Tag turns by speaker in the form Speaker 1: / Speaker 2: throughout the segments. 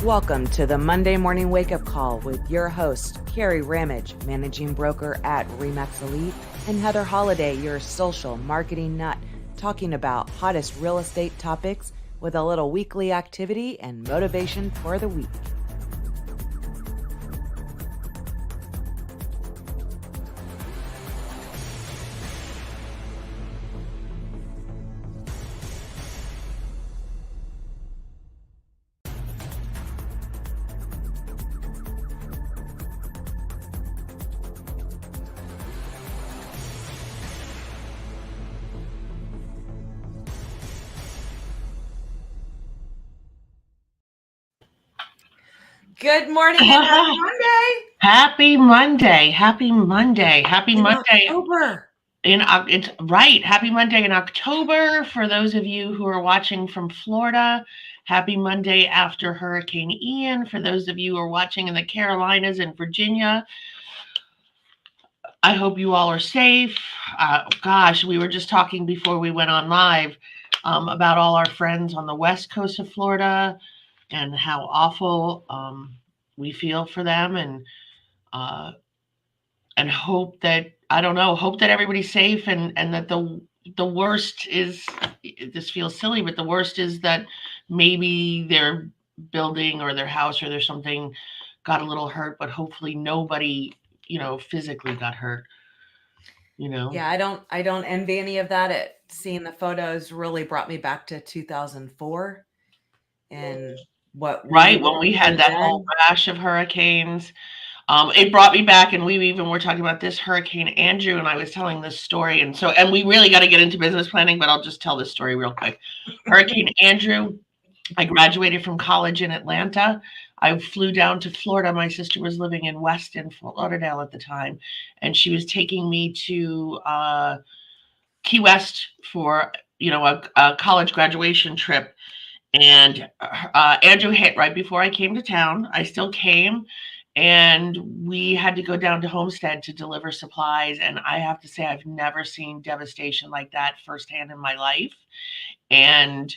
Speaker 1: Welcome to the Monday Morning Wake Up Call with your host, Kerry, managing broker at Remax Elite, and Heather Holliday, your social marketing nut, talking about hottest real estate topics with a little weekly activity and motivation for the week. Good morning and happy Monday.
Speaker 2: Happy Monday. Happy Monday. Happy
Speaker 1: In
Speaker 2: Monday.
Speaker 1: October.
Speaker 2: It's right. Happy Monday in October. For those of you who are watching from Florida, happy Monday after Hurricane Ian. For those of you who are watching in the Carolinas and Virginia, I hope you all are safe. Gosh, we were just talking before we went on live about all our friends on the west coast of Florida and how awful we feel for them, and hope that, hope that everybody's safe, and that the worst is, this feels silly, but the worst is that maybe their building or their house or their something got a little hurt, but hopefully nobody, physically got hurt.
Speaker 1: Yeah, I don't envy any of that. Seeing the photos really brought me back to 2004 and what
Speaker 2: when we had that whole rash of hurricanes. It brought me back, and we even were talking about this Hurricane Andrew, and I was telling this story, and we really got to get into business planning, but I'll just tell this story real quick. Hurricane Andrew, I graduated from college in Atlanta. I flew down to Florida. My sister was living in Weston, Fort Lauderdale at the time, and she was taking me to Key West for a college graduation trip. And Andrew hit right before I came to town. I still came, and we had to go down to Homestead to deliver supplies. And I have to say, I've never seen devastation like that firsthand in my life. And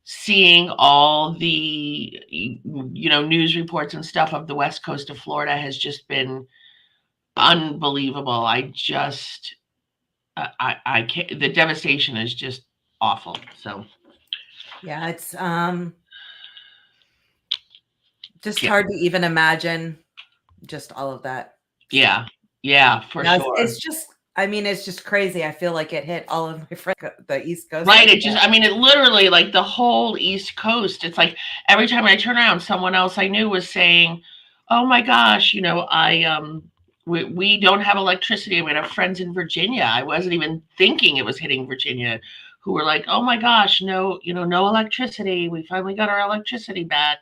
Speaker 2: seeing all the, news reports and stuff of the west coast of Florida has just been unbelievable. I can't, the devastation is just awful. So
Speaker 1: yeah, it's just hard to even imagine just all of that.
Speaker 2: Yeah, for sure.
Speaker 1: It's just crazy. I feel like it hit all of my friends, the East Coast.
Speaker 2: Right. It literally, like, the whole East Coast. It's like every time I turn around, someone else I knew was saying, oh my gosh, we don't have electricity. I have friends in Virginia. I wasn't even thinking it was hitting Virginia, who were like, oh my gosh, no electricity. We finally got our electricity back.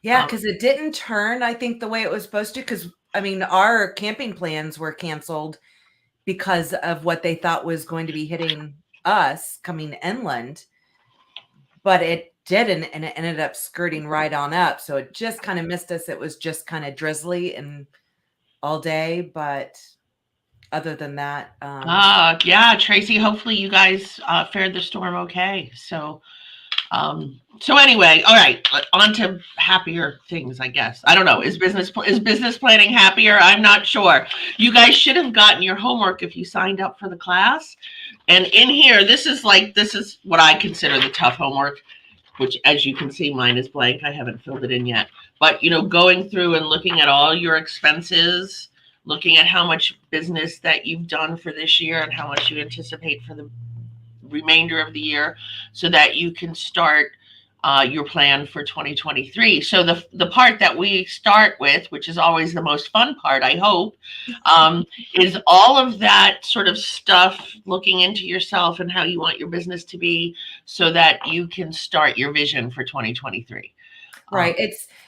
Speaker 1: Yeah, because it didn't turn, I think, the way it was supposed to. Because, our camping plans were canceled because of what they thought was going to be hitting us coming inland. But it didn't, and it ended up skirting right on up. So it just kind of missed us. It was just kind of drizzly and all day. But other than that.
Speaker 2: Yeah, Tracy, hopefully you guys fared the storm okay. So anyway, all right, on to happier things, I guess. I don't know. Is business planning happier? I'm not sure. You guys should have gotten your homework if you signed up for the class. And in here, this is what I consider the tough homework, which, as you can see, mine is blank. I haven't filled it in yet. But, going through and looking at all your expenses, looking at how much business that you've done for this year and how much you anticipate for the remainder of the year, so that you can start your plan for 2023. So the part that we start with, which is always the most fun part, I hope, is all of that sort of stuff, looking into yourself and how you want your business to be, so that you can start your vision for 2023.
Speaker 1: Right.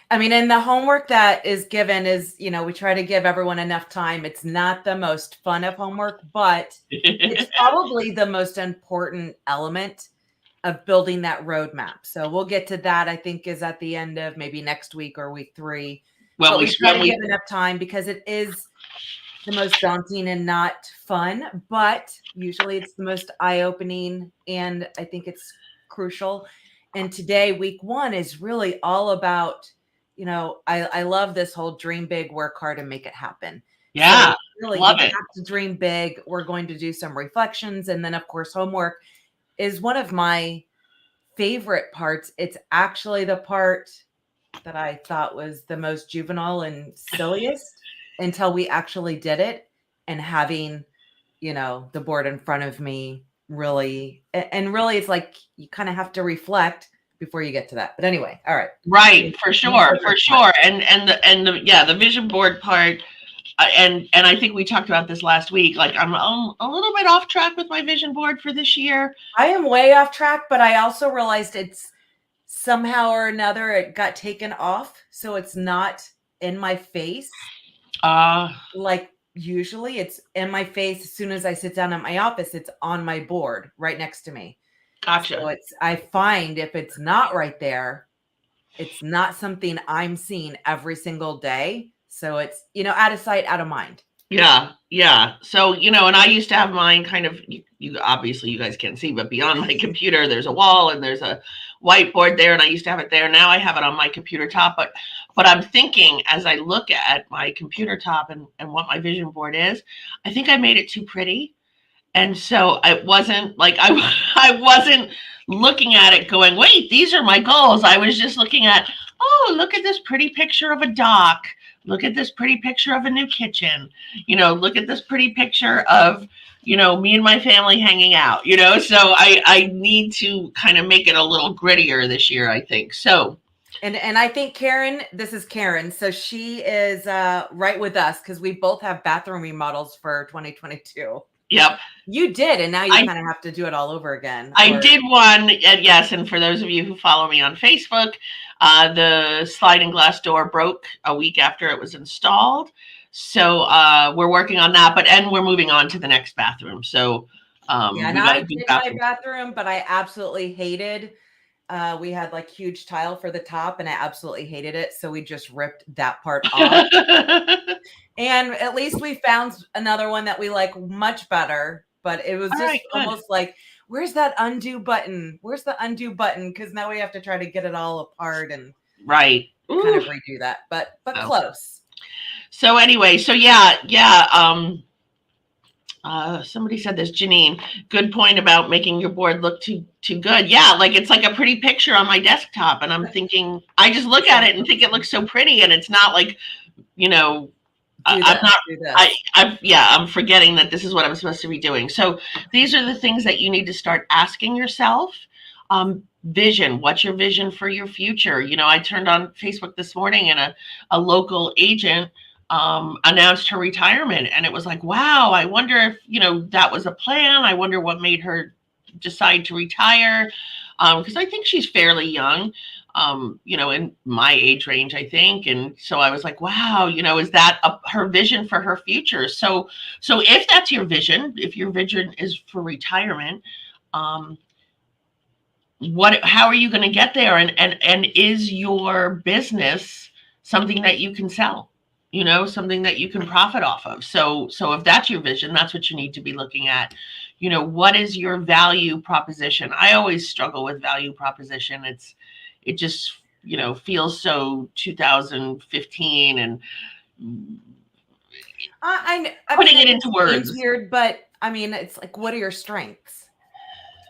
Speaker 1: And the homework that is given is, we try to give everyone enough time. It's not the most fun of homework, but it's probably the most important element of building that roadmap. So we'll get to that, I think, is at the end of maybe next week or week 3. Well, we try to give enough time, because it is the most daunting and not fun, but usually it's the most eye-opening, and I think it's crucial. And today, week 1 is really all about I love this whole dream big, work hard, and make it happen.
Speaker 2: Yeah.
Speaker 1: So really,
Speaker 2: Love
Speaker 1: you
Speaker 2: it.
Speaker 1: have to dream big. We're going to do some reflections. And then, of course, homework is one of my favorite parts. It's actually the part that I thought was the most juvenile and silliest until we actually did it, and having, the board in front of me really, and really it's like you kind of have to reflect before you get to that. But anyway, all right.
Speaker 2: Right, for sure, for sure. And the vision board part, and I think we talked about this last week. Like I'm a little bit off track with my vision board for this year.
Speaker 1: I am way off track, but I also realized it's somehow or another it got taken off, so it's not in my face. Like usually it's in my face as soon as I sit down at my office. It's on my board right next to me.
Speaker 2: Gotcha.
Speaker 1: So I find if it's not right there, it's not something I'm seeing every single day. So it's, out of sight, out of mind.
Speaker 2: Yeah, yeah. So, and I used to have mine kind of, you obviously you guys can't see, but beyond my computer, there's a wall and there's a whiteboard there, and I used to have it there. Now I have it on my computer top, but I'm thinking as I look at my computer top and what my vision board is, I think I made it too pretty. And so it wasn't like I wasn't looking at it going, wait, these are my goals. I was just looking at, oh, look at this pretty picture of a dock. Look at this pretty picture of a new kitchen. Look at this pretty picture of, me and my family hanging out, so I need to kind of make it a little grittier this year, I think. So.
Speaker 1: And I think this is Karen. So she is right with us because we both have bathroom remodels for 2022.
Speaker 2: Yep.
Speaker 1: You did, and now you kind of have to do it all over again.
Speaker 2: I did one, yes, and for those of you who follow me on Facebook, the sliding glass door broke a week after it was installed. So we're working on that, and we're moving on to the next bathroom. So
Speaker 1: and I did my bathroom, but I absolutely hated. We had like huge tile for the top, and I absolutely hated it. So we just ripped that part off. And at least we found another one that we like much better. But it was just almost like, where's that undo button? Where's the undo button? Because now we have to try to get it all apart and kind of redo that. But close.
Speaker 2: So anyway, yeah. Somebody said this, Janine, good point about making your board look too good. Yeah, like it's like a pretty picture on my desktop, and I'm thinking, I just look at it and think it looks so pretty, and it's not like, I'm forgetting that this is what I'm supposed to be doing. So these are the things that you need to start asking yourself. Vision. What's your vision for your future? I turned on Facebook this morning, and a local agent announced her retirement, and it was like, wow, I wonder if, that was a plan. I wonder what made her decide to retire. Because I think she's fairly young, in my age range, I think. And so I was like, wow, is that her vision for her future? So if that's your vision, if your vision is for retirement, how are you going to get there? And is your business something that you can sell? Something that you can profit off of. So if that's your vision, that's what you need to be looking at. What is your value proposition? I always struggle with value proposition. It just, feels so 2015 and putting it into words.
Speaker 1: It's weird, but it's like, what are your strengths?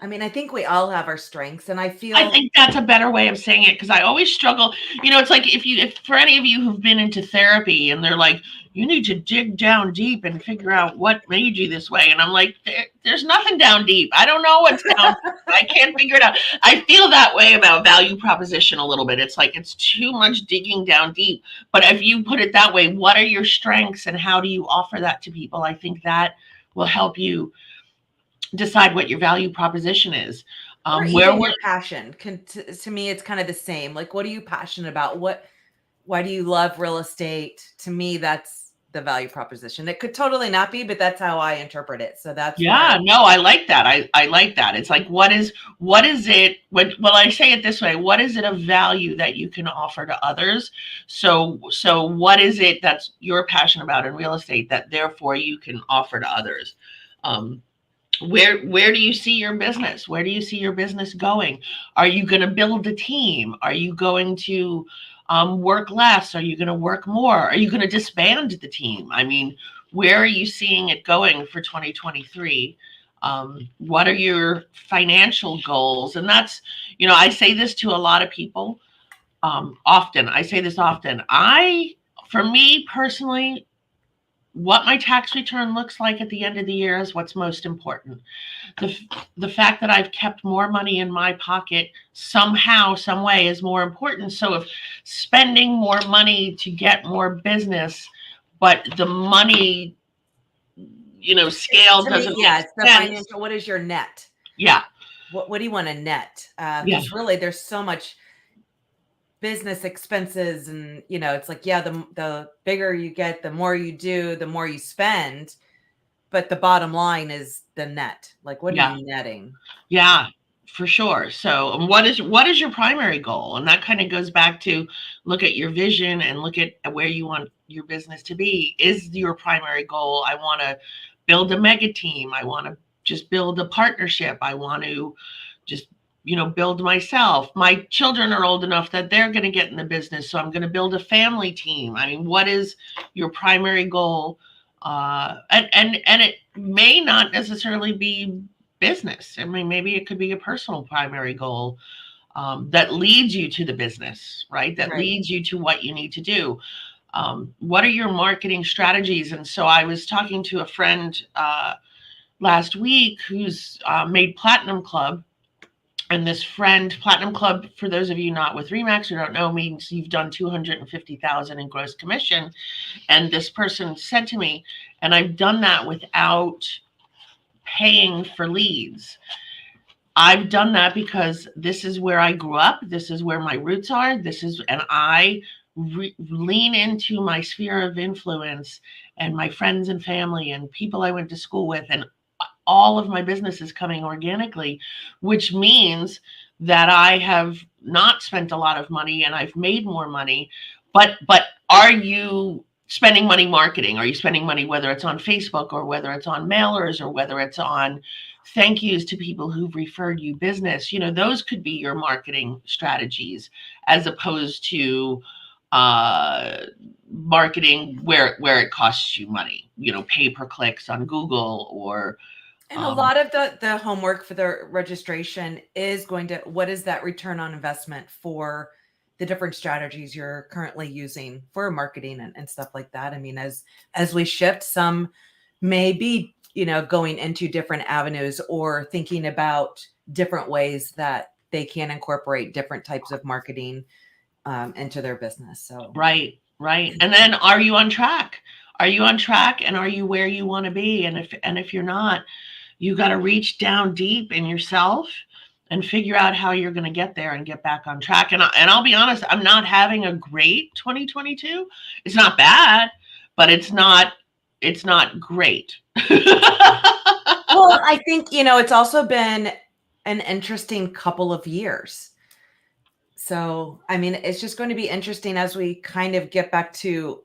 Speaker 1: I think we all have our strengths, and I
Speaker 2: think that's a better way of saying it, because I always struggle. It's like if for any of you who've been into therapy and they're like, you need to dig down deep and figure out what made you this way. And I'm like, there's nothing down deep. I don't know what's down. I can't figure it out. I feel that way about value proposition a little bit. It's like, it's too much digging down deep. But if you put it that way, what are your strengths and how do you offer that to people? I think that will help you decide what your value proposition is.
Speaker 1: Where your passion to me, it's kind of the same. Like, what are you passionate about? Why do you love real estate? To me, that's the value proposition. It could totally not be, but that's how I interpret it. So that's
Speaker 2: I like that. I like that. It's like, what is it? Well, I say it this way: what is it of value that you can offer to others? So what is it that's you're passionate about in real estate that therefore you can offer to others? Where do you see your business? Where do you see your business going? Are you going to build a team? Are you going to work less? Are you going to work more? Are you going to disband the team? I mean, where are you seeing it going for 2023? What are your financial goals? And that's, I say this to a lot of people often. I say this often. For me personally, what my tax return looks like at the end of the year is what's most important. The fact that I've kept more money in my pocket somehow, some way is more important. So if spending more money to get more business, but the money, scale doesn't make
Speaker 1: it's the
Speaker 2: sense.
Speaker 1: financial. What is your net?
Speaker 2: Yeah.
Speaker 1: What do you want to net?
Speaker 2: Yeah.
Speaker 1: Because really, there's so much business expenses, and it's like, the bigger you get, the more you do, the more you spend. But the bottom line is the net. Like, what are you netting?
Speaker 2: Yeah, for sure. So what is your primary goal? And that kind of goes back to look at your vision and look at where you want your business to be. Is your primary goal, I want to build a mega team. I want to just build a partnership. I want to just, build myself. My children are old enough that they're going to get in the business. So I'm going to build a family team. I mean, what is your primary goal? And it may not necessarily be business. I mean, maybe it could be a personal primary goal that leads you to the business, right? That leads you to what you need to do. What are your marketing strategies? And so I was talking to a friend last week who's made Platinum Club. And this friend, Platinum Club, for those of you not with Remax who don't know, means you've done $250,000 in gross commission. And this person said to me, and I've done that without paying for leads. I've done that because this is where I grew up. This is where my roots are. And I lean into my sphere of influence and my friends and family and people I went to school with, and all of my business is coming organically, which means that I have not spent a lot of money and I've made more money. But are you spending money marketing? Are you spending money, whether it's on Facebook or whether it's on mailers or whether it's on thank yous to people who've referred you business? Those could be your marketing strategies, as opposed to marketing where it costs you money, pay per clicks on Google or.
Speaker 1: And a lot of the homework for the registration is what is that return on investment for the different strategies you're currently using for marketing and stuff like that. I mean, as we shift, some may be, going into different avenues or thinking about different ways that they can incorporate different types of marketing into their business. So
Speaker 2: Right. And then are you on track? Are you on track, and are you where you want to be? And if you're not, you got to reach down deep in yourself and figure out how you're going to get there and get back on track. And I'll be honest, I'm not having a great 2022. It's not bad, but it's not great.
Speaker 1: Well, I think, it's also been an interesting couple of years. So, I mean, it's just going to be interesting as we kind of get back to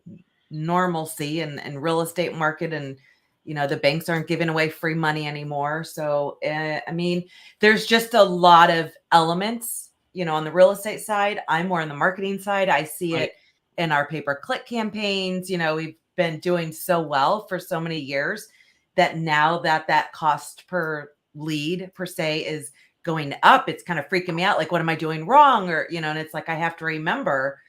Speaker 1: normalcy and real estate market, and the banks aren't giving away free money anymore. So, I mean, there's just a lot of elements, on the real estate side. I'm more on the marketing side. I see it in our pay-per-click campaigns. We've been doing so well for so many years that now that cost per lead per se is going up, it's kind of freaking me out. Like, what am I doing wrong? Or, and it's like, I have to remember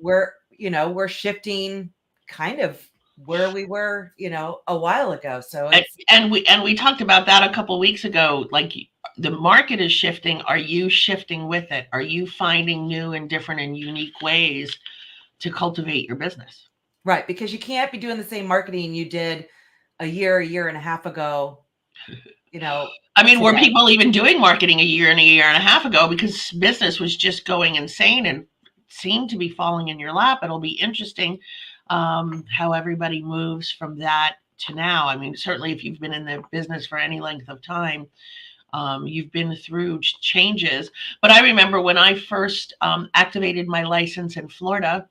Speaker 1: we're shifting kind of where we were, a while ago. So
Speaker 2: and we talked about that a couple of weeks ago. Like, the market is shifting. Are you shifting with it? Are you finding new and different and unique ways to cultivate your business?
Speaker 1: Right. Because you can't be doing the same marketing you did a year and a half ago.
Speaker 2: I mean, were people even doing marketing a year and a half ago, because business was just going insane and seemed to be falling in your lap? It'll be interesting how everybody moves from that to now. I mean, certainly if you've been in the business for any length of time, you've been through changes. But I remember when I first activated my license in Florida,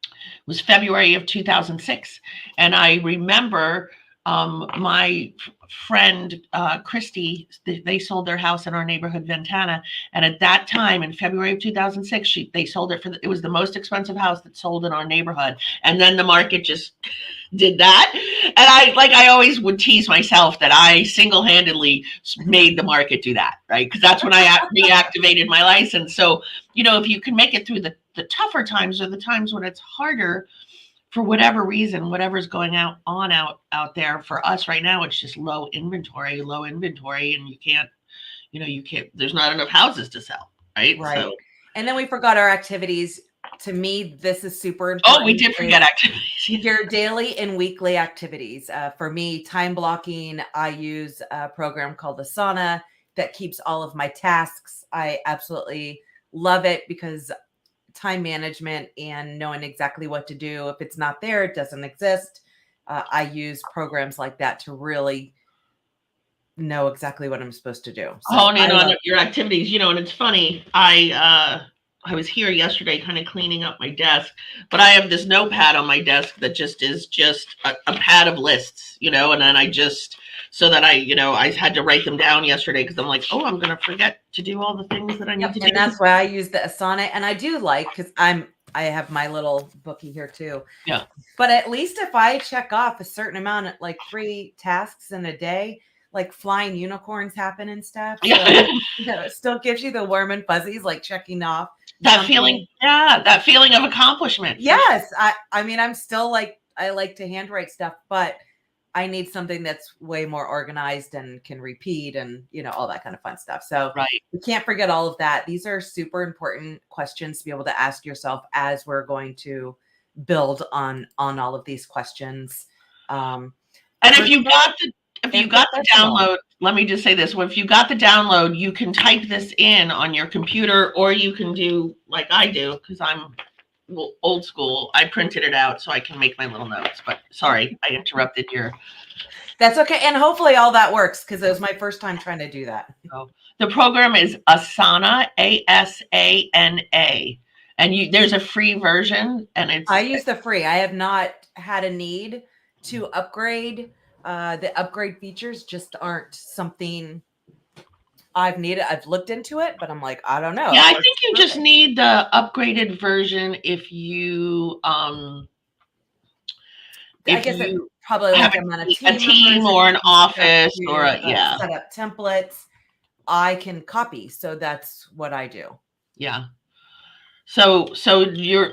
Speaker 2: it was February of 2006. And I remember My friend Christy, they sold their house in our neighborhood, Ventana, and at that time in February of 2006, they sold it it was the most expensive house that sold in our neighborhood, and then the market just did that. And I always would tease myself that I single-handedly made the market do that, right? Because that's when I reactivated my license. So if you can make it through the tougher times, or the times when it's harder, for whatever reason, whatever's going out there, for us right now, it's just low inventory, and you can't, there's not enough houses to sell, right?
Speaker 1: Right.
Speaker 2: So,
Speaker 1: and then we forgot our activities. To me, this is super important.
Speaker 2: Oh, we did forget activities.
Speaker 1: Your daily and weekly activities. For me, time blocking, I use a program called Asana that keeps all of my tasks. I absolutely love it because time management and knowing exactly what to do. If it's not there, it doesn't exist. I use programs like that to really know exactly what I'm supposed to do.
Speaker 2: So hone in on your activities, and it's funny. I was here yesterday kind of cleaning up my desk, but I have this notepad on my desk that just is a pad of lists, and then I just, so that I had to write them down yesterday because I'm like, oh, I'm going to forget to do all the things that I need to do.
Speaker 1: And that's why I use the Asana. And I do because I have my little bookie here too.
Speaker 2: Yeah.
Speaker 1: But at least if I check off a certain amount, like 3 tasks in a day, like flying unicorns happen and stuff. So, it still gives you the warm and fuzzies, like checking off
Speaker 2: that feeling. Yeah. That feeling of accomplishment.
Speaker 1: Yes. I mean, I'm still I like to handwrite stuff, but I need something that's way more organized and can repeat and, all that kind of fun stuff. So you can't forget all of that. These are super important questions to be able to ask yourself as we're going to build on all of these questions.
Speaker 2: And if you got the download, let me just say this. Well, if you got the download, you can type this in on your computer, or you can do like I do, because I'm old school. I printed it out so I can make my little notes. But sorry, I interrupted your.
Speaker 1: That's okay. And hopefully all that works, because it was my first time trying to do that.
Speaker 2: So the program is Asana, ASANA. And there's a free version, and
Speaker 1: I use the free. I have not had a need to upgrade. The upgrade features just aren't something I've needed. I've looked into it, but I'm like, I don't know.
Speaker 2: Yeah, I think you just need the upgraded version if you
Speaker 1: I guess it probably
Speaker 2: have
Speaker 1: like I'm on
Speaker 2: a team or an office or
Speaker 1: set up templates I can copy. So that's what I do.
Speaker 2: Yeah. So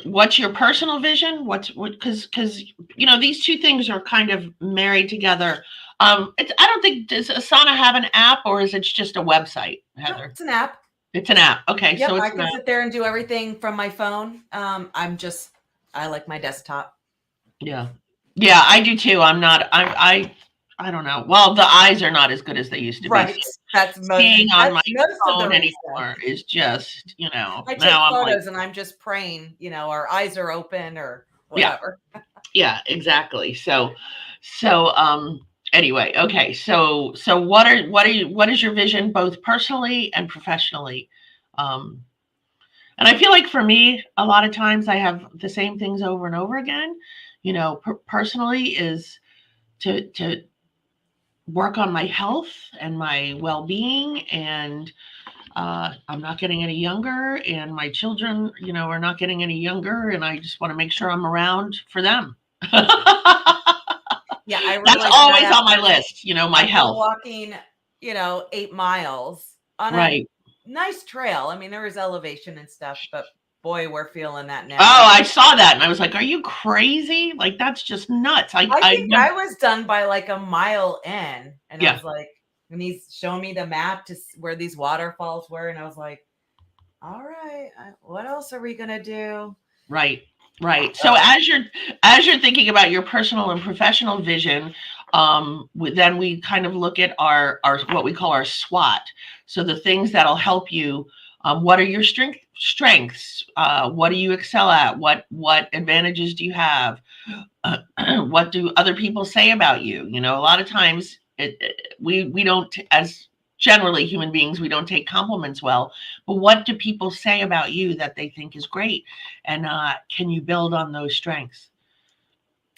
Speaker 2: what's your personal vision? Because these two things are kind of married together. I don't think, does Asana have an app, or is it just a website, Heather?
Speaker 1: No, it's an app.
Speaker 2: It's an app. Okay.
Speaker 1: Yep, so I can sit there and do everything from my phone. I like my desktop.
Speaker 2: Yeah. Yeah, I do too. I don't know. Well, the eyes are not as good as they used to be.
Speaker 1: Right. That's
Speaker 2: seeing on my phone anymore is just,
Speaker 1: I take photos and I'm just praying, our eyes are open or whatever.
Speaker 2: Yeah, exactly. So anyway, okay. So what is your vision, both personally and professionally? And I feel like for me, a lot of times I have the same things over and over again. Personally is to work on my health and my well-being, and I'm not getting any younger, and my children, are not getting any younger, and I just want to make sure I'm around for them.
Speaker 1: Yeah,
Speaker 2: that's always on my list. My health.
Speaker 1: Walking, 8 miles on a nice trail. I mean, there was elevation and stuff, but boy, we're feeling that now.
Speaker 2: Oh, I saw that, and I was like, "Are you crazy? Like, that's just nuts."
Speaker 1: I think I was done by like a mile in, and I was like, and he's showing me the map to where these waterfalls were, and I was like, "All right, what else are we gonna do?"
Speaker 2: Right. So as you're thinking about your personal and professional vision, then we kind of look at our what we call our SWOT. So the things that'll help you. What are your strengths? What do you excel at? What advantages do you have? What do other people say about you? A lot of times we don't, as generally human beings, we don't take compliments well. But what do people say about you that they think is great? And can you build on those strengths?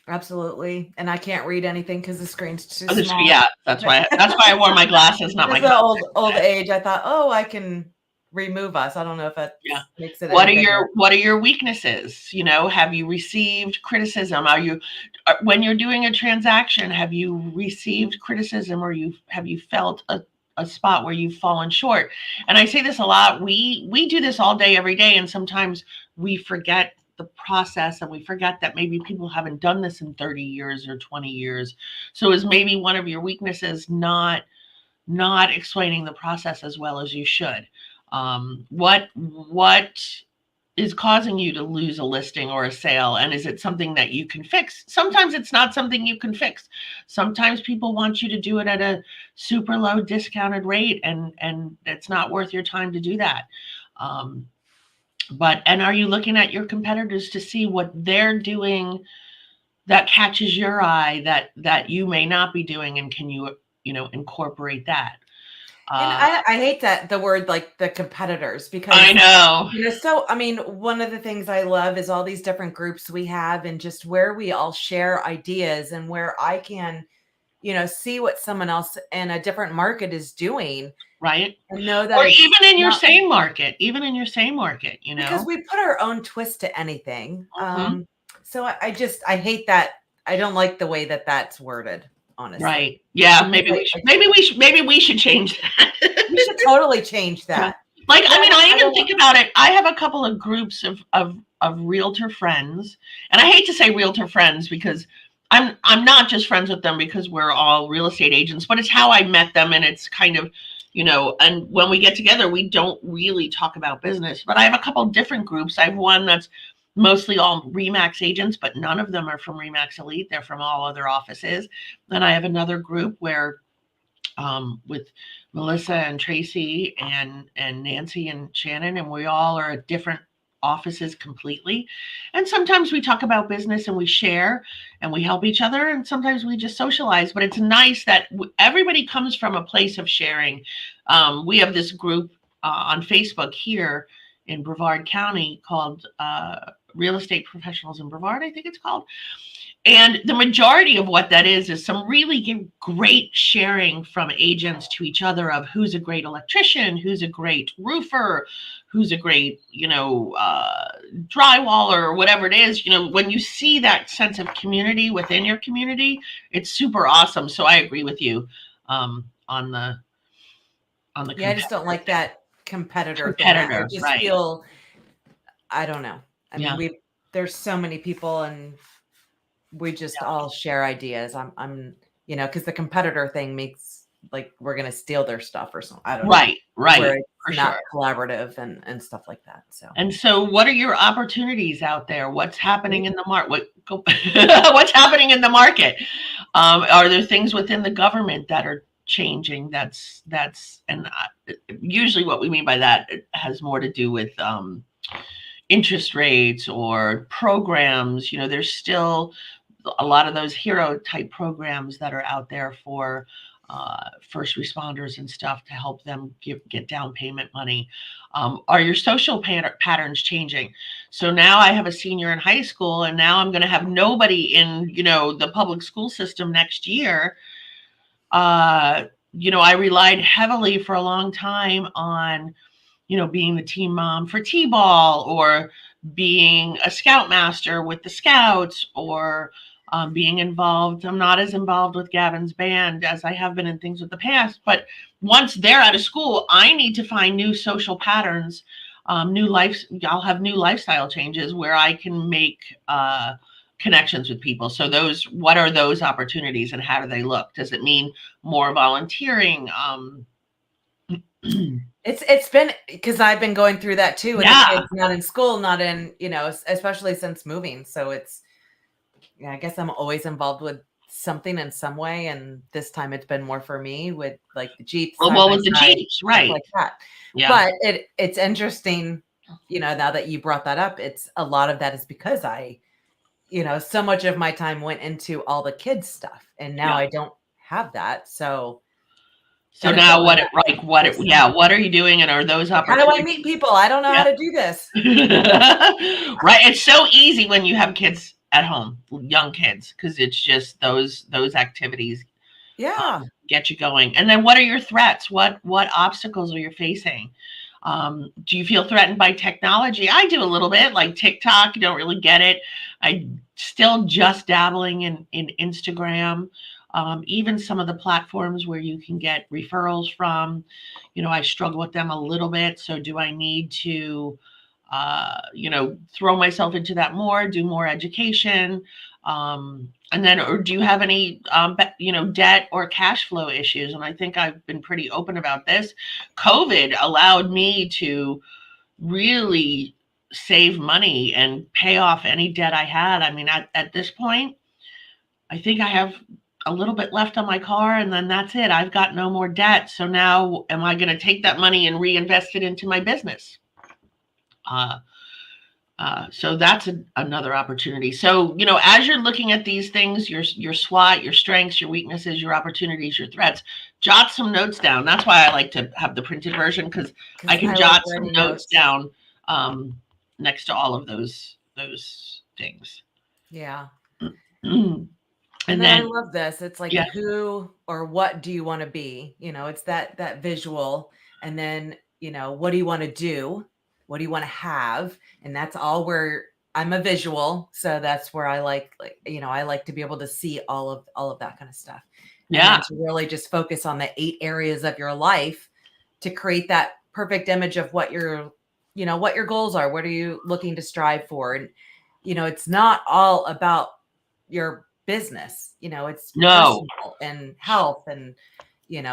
Speaker 1: Absolutely. And I can't read anything because the screen's too
Speaker 2: Oh,
Speaker 1: small.
Speaker 2: yeah, that's why I wore my glasses, not my
Speaker 1: It's the
Speaker 2: contacts.
Speaker 1: old age. I thought, oh, I can remove us. I don't know if that
Speaker 2: Yeah.
Speaker 1: makes it any bigger.
Speaker 2: What are your weaknesses? You know, have you received criticism? When you're doing a transaction, have you received criticism, or have you felt a spot where you've fallen short? And I say this a lot. We do this all day, every day, and sometimes we forget the process, and we forget that maybe people haven't done this in 30 years or 20 years. So is maybe one of your weaknesses not explaining the process as well as you should? What is causing you to lose a listing or a sale, and is it something that you can fix? Sometimes it's not something you can fix. Sometimes people want you to do it at a super low discounted rate, and it's not worth your time to do that. And are you looking at your competitors to see what they're doing that catches your eye that you may not be doing, and can you incorporate that?
Speaker 1: And I hate that the word, like, the competitors, because
Speaker 2: I know.
Speaker 1: so I mean, one of the things I love is all these different groups we have, and just where we all share ideas, and where I can, see what someone else in a different market is doing,
Speaker 2: Right.
Speaker 1: and know that
Speaker 2: Or
Speaker 1: it's
Speaker 2: even in your
Speaker 1: not,
Speaker 2: same market,
Speaker 1: because we put our own twist to anything.
Speaker 2: Mhm.
Speaker 1: So I hate that. I don't like the way that that's worded, honestly.
Speaker 2: Right. Yeah.
Speaker 1: Because
Speaker 2: Maybe we should change that.
Speaker 1: we should totally change that.
Speaker 2: Like, I mean, I even
Speaker 1: don't
Speaker 2: think about it. I have a couple of groups of realtor friends, and I hate to say realtor friends because I'm not just friends with them because we're all real estate agents, but it's how I met them, and it's kind of, and when we get together, we don't really talk about business. But I have a couple different groups. I have one that's mostly all Remax agents, but none of them are from Remax Elite. They're from all other offices. Then I have another group where with Melissa and Tracy and Nancy and Shannon, and we all are at different offices completely. And sometimes we talk about business and we share and we help each other, and sometimes we just socialize. But it's nice that everybody comes from a place of sharing. We have this group on Facebook here in Brevard County called Real Estate Professionals in Brevard, I think it's called. And the majority of what that is some really great sharing from agents to each other of who's a great electrician, who's a great roofer, who's a great, drywaller, or whatever it is. When you see that sense of community within your community, it's super awesome. So I agree with you on the
Speaker 1: Yeah, I just don't like that competitor thing. I just feel, I don't know. I mean, there's so many people, and we just all share ideas. I'm because the competitor thing makes like we're gonna steal their stuff or something. I don't know.
Speaker 2: Right.
Speaker 1: Where it's not collaborative and stuff like that.
Speaker 2: So what are your opportunities out there? What's happening in the market? What's happening in the market? Are there things within the government that are changing? That's and usually what we mean by that has more to do with interest rates or programs. There's still a lot of those hero type programs that are out there for first responders and stuff to help them get down payment money. Are your social patterns changing? So now I have a senior in high school, and now I'm going to have nobody in, the public school system next year. I relied heavily for a long time on, being the team mom for T-ball, or being a scoutmaster with the scouts, or being involved. I'm not as involved with Gavin's band as I have been in things with the past, but once they're out of school, I need to find new social patterns, I'll have new lifestyle changes where I can make connections with people. So what are those opportunities, and how do they look? Does it mean more volunteering?
Speaker 1: It's been, because I've been going through that too. And the kids not in school, not in, especially since moving. So I guess I'm always involved with something in some way. And this time it's been more for me with like the Jeeps.
Speaker 2: Well, with the Jeeps, right.
Speaker 1: Like that.
Speaker 2: Yeah.
Speaker 1: But it's interesting, now that you brought that up, it's a lot of that is because I, so much of my time went into all the kids stuff, and now I don't have that. So
Speaker 2: now what are you doing? And are those opportunities?
Speaker 1: How do I meet people? I don't know how to do this.
Speaker 2: Right. It's so easy when you have kids at home, young kids, because it's just those activities
Speaker 1: Yeah.
Speaker 2: get you going. And then what are your threats? What obstacles are you facing? Do you feel threatened by technology? I do a little bit, like TikTok. You don't really get it. I still just dabbling in Instagram. Even some of the platforms where you can get referrals from, I struggle with them a little bit. So do I need to, throw myself into that more, do more education? And then, or do you have any, debt or cash flow issues? And I think I've been pretty open about this. COVID allowed me to really save money and pay off any debt I had. I mean, at this point, I think I have a little bit left on my car, and then that's it. I've got no more debt. So now am I going to take that money and reinvest it into my business? So that's another opportunity. So, as you're looking at these things, your SWOT, your strengths, your weaknesses, your opportunities, your threats, jot some notes down. That's why I like to have the printed version, because I can jot some notes down next to all of those things.
Speaker 1: Yeah.
Speaker 2: And
Speaker 1: then I love this. It's like,
Speaker 2: yeah.
Speaker 1: Who or what do you want to be? It's that visual. And then, what do you want to do? What do you want to have? And that's all where I'm a visual. So that's where I like, I like to be able to see all of that kind of stuff.
Speaker 2: Yeah.
Speaker 1: And to really just focus on the 8 areas of your life to create that perfect image of what your goals are. What are you looking to strive for? And, it's not all about your business, it's personal and health and,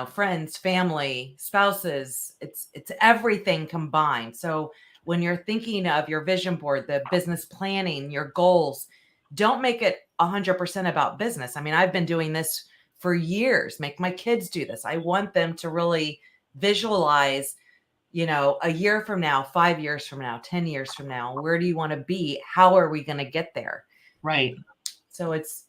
Speaker 1: friends, family, spouses, it's everything combined. So when you're thinking of your vision board, the business planning, your goals, don't make it 100% about business. I mean, I've been doing this for years, make my kids do this. I want them to really visualize, a year from now, 5 years from now, 10 years from now, where do you want to be? How are we going to get there?
Speaker 2: Right.
Speaker 1: So it's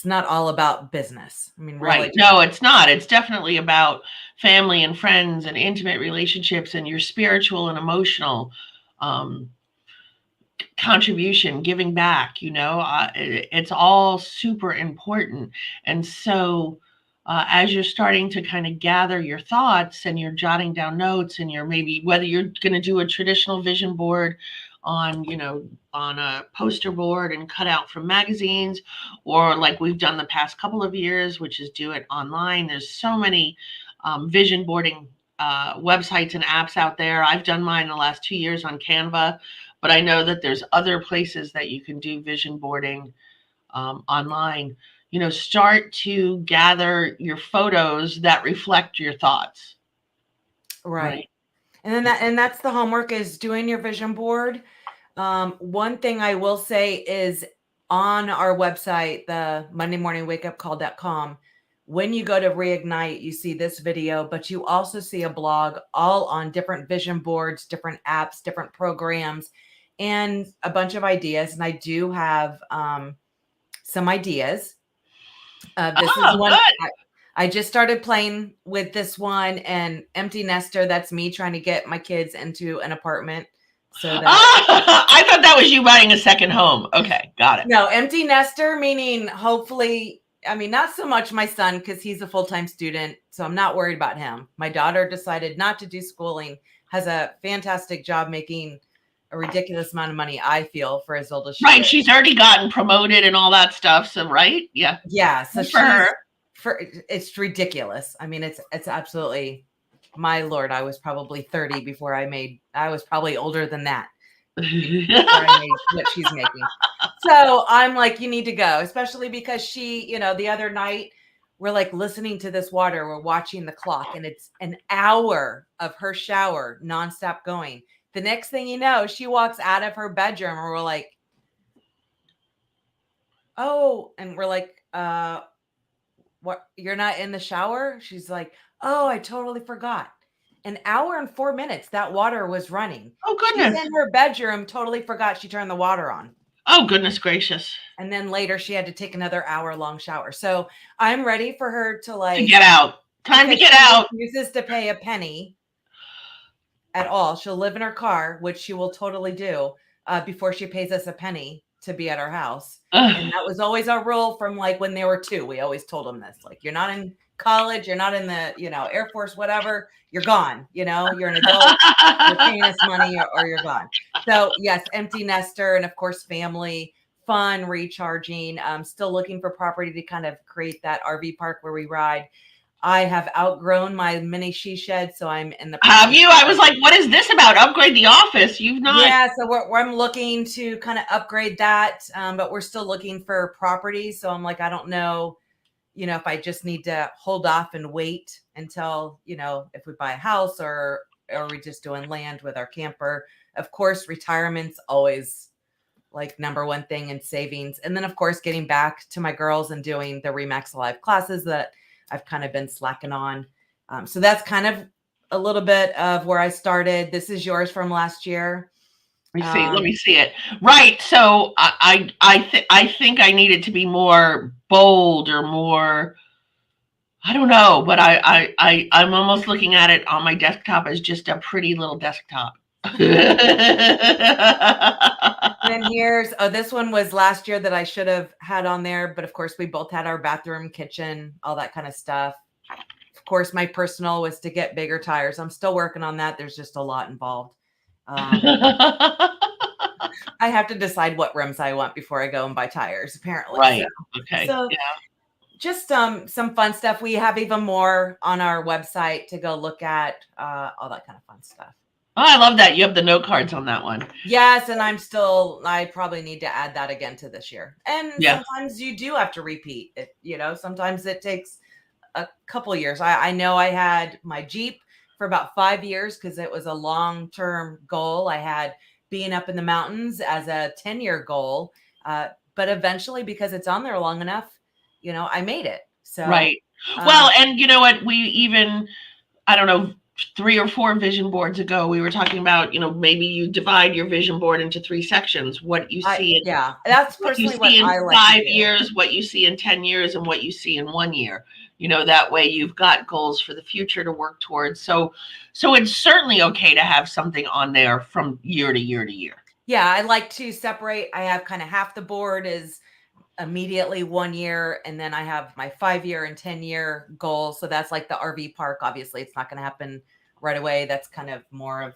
Speaker 1: not all about business. I mean, really.
Speaker 2: Right. No, it's not. It's definitely about family and friends and intimate relationships and your spiritual and emotional contribution, giving back, it's all super important. And so as you're starting to kind of gather your thoughts and you're jotting down notes, and you're maybe, whether you're going to do a traditional vision board on a poster board and cut out from magazines, or like we've done the past couple of years, which is do it online. There's so many vision boarding websites and apps out there. I've done mine the last 2 years on Canva, but I know that there's other places that you can do vision boarding online. Start to gather your photos that reflect your thoughts.
Speaker 1: Right. And then that's the homework, is doing your vision board. One thing I will say is, on our website, the MondayMorningWakeUpCall.com, when you go to Reignite, you see this video, but you also see a blog all on different vision boards, different apps, different programs, and a bunch of ideas. And I do have some ideas. This is one. I just started playing with this one, and empty nester. That's me trying to get my kids into an apartment. So that
Speaker 2: I thought that was you buying a second home. Okay, got it.
Speaker 1: No, empty nester, meaning hopefully, I mean, not so much my son, because he's a full-time student, so I'm not worried about him. My daughter decided not to do schooling, has a fantastic job making a ridiculous amount of money, I feel, for as old as she is.
Speaker 2: Right, she's already gotten promoted and all that stuff, so right? Yeah.
Speaker 1: Yeah, so for her. It's ridiculous. I mean, it's absolutely, my Lord, I was probably 30 before I was probably older than that before I made what she's making. So I'm like, you need to go, especially because she, the other night, we're like listening to this water, we're watching the clock, and it's an hour of her shower nonstop going. The next thing you know, she walks out of her bedroom, and we're like, oh, and we're like, what, you're not in the shower? She's like, oh, I totally forgot. An hour and 4 minutes that water was running.
Speaker 2: Oh, goodness.
Speaker 1: She's in her bedroom, totally forgot she turned the water on.
Speaker 2: Oh, goodness gracious.
Speaker 1: And then later she had to take another hour-long shower. So I'm ready for her to
Speaker 2: get out. Time to get out.
Speaker 1: She refuses to pay a penny at all. She'll live in her car, which she will totally do, before she pays us a penny to be at our house.
Speaker 2: Ugh.
Speaker 1: And that was always our rule from like when they were 2. We always told them this, like, you're not in college, you're not in the, Air Force, whatever, you're gone, you're an adult, you're paying us money or you're gone. So yes, empty nester, and of course, family, fun, recharging, still looking for property to kind of create that RV park where we ride. I have outgrown my mini she shed, so I'm in the
Speaker 2: Have you? I was like, what is this about? Upgrade the office. You've not.
Speaker 1: Yeah, so I'm looking to kind of upgrade that, but we're still looking for property. So I'm like, I don't know, if I just need to hold off and wait until, if we buy a house or are we just doing land with our camper. Of course, retirement's always like number one thing, in savings. And then of course, getting back to my girls and doing the Remax Alive classes that I've kind of been slacking on. So that's kind of a little bit of where I started. This is yours from last year.
Speaker 2: Let me see it. Right. So I think I needed to be more bold or more, I don't know, but I'm almost looking at it on my desktop as just a pretty little desktop.
Speaker 1: And here's, this one was last year that I should have had on there, but of course we both had our bathroom, kitchen, all that kind of stuff. Of course, my personal was to get bigger tires. I'm still working on that. There's just a lot involved. I have to decide what rims I want before I go and buy tires, apparently.
Speaker 2: Right. So, okay.
Speaker 1: So yeah. Just some fun stuff. We have even more on our website to go look at, all that kind of fun stuff.
Speaker 2: Oh, I love that. You have the note cards on that one.
Speaker 1: Yes, and I probably need to add that again to this year. And sometimes you do have to repeat it, sometimes it takes a couple years. I know I had my Jeep for about 5 years because it was a long-term goal. I had being up in the mountains as a 10-year goal. But eventually, because it's on there long enough, I made it. So
Speaker 2: right. Well, and you know what? We even, I don't know, 3 or 4 vision boards ago, we were talking about, maybe you divide your vision board into 3 sections. What you see
Speaker 1: that's personally what I like.
Speaker 2: 5 years, what you see in 10 years, and what you see in 1 year. That way you've got goals for the future to work towards. So it's certainly okay to have something on there from year to year to year.
Speaker 1: Yeah, I like to separate. I have kind of half the board is immediately 1 year, and then I have my 5-year and 10-year goals. So that's like the RV park. Obviously, it's not going to happen right away. That's kind of more of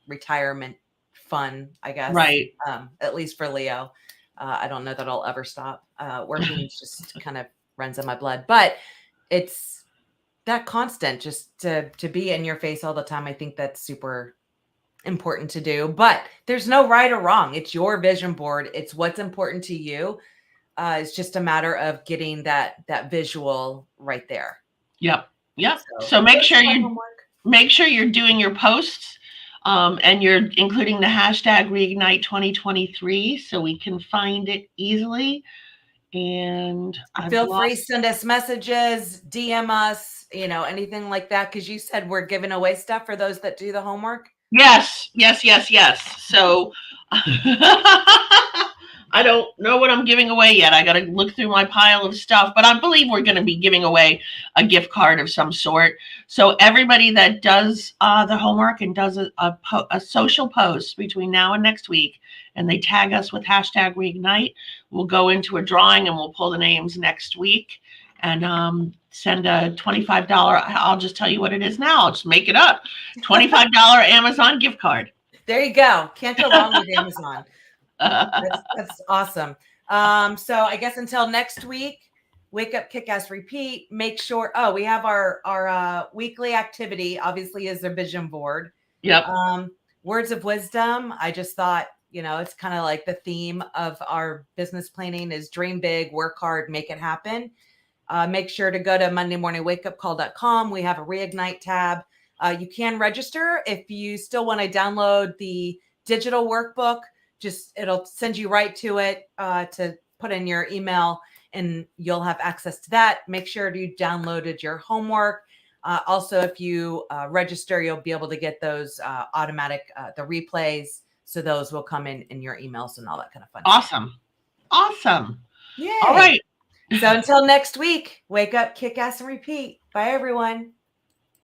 Speaker 1: retirement fun, I guess.
Speaker 2: Right.
Speaker 1: At least for Leo. I don't know that I'll ever stop. Working just kind of runs in my blood, but it's that constant just to be in your face all the time. I think that's super important to do, but there's no right or wrong. It's your vision board. It's what's important to you. It's just a matter of getting that visual right there.
Speaker 2: Yep. So make sure you're doing your posts, and you're including the hashtag Reignite 2023 so we can find it easily. And
Speaker 1: feel free, send us messages, DM us, anything like that. Because you said we're giving away stuff for those that do the homework.
Speaker 2: Yes. So I don't know what I'm giving away yet. I got to look through my pile of stuff, but I believe we're going to be giving away a gift card of some sort. So everybody that does the homework and does a social post between now and next week, and they tag us with hashtag Reignite, we'll go into a drawing and we'll pull the names next week and send a $25. I'll just tell you what it is now. I'll just make it up. $25 Amazon gift card.
Speaker 1: There you go. Can't go wrong with Amazon. That's awesome. So I guess until next week, wake up, kick ass, repeat. Make sure. Oh, we have our weekly activity. Obviously, is their vision board.
Speaker 2: Yep.
Speaker 1: Words of wisdom. I just thought, it's kind of like the theme of our business planning is dream big, work hard, make it happen. Make sure to go to MondayMorningWakeUpCall.com. We have a Reignite tab. You can register if you still want to download the digital workbook. It'll send you right to it to put in your email, and you'll have access to that. Make sure you downloaded your homework. Also, if you register, you'll be able to get those automatic, the replays. So those will come in your emails and all that kind of fun.
Speaker 2: Awesome.
Speaker 1: Yeah.
Speaker 2: All right.
Speaker 1: So until next week, wake up, kick ass, and repeat. Bye, everyone.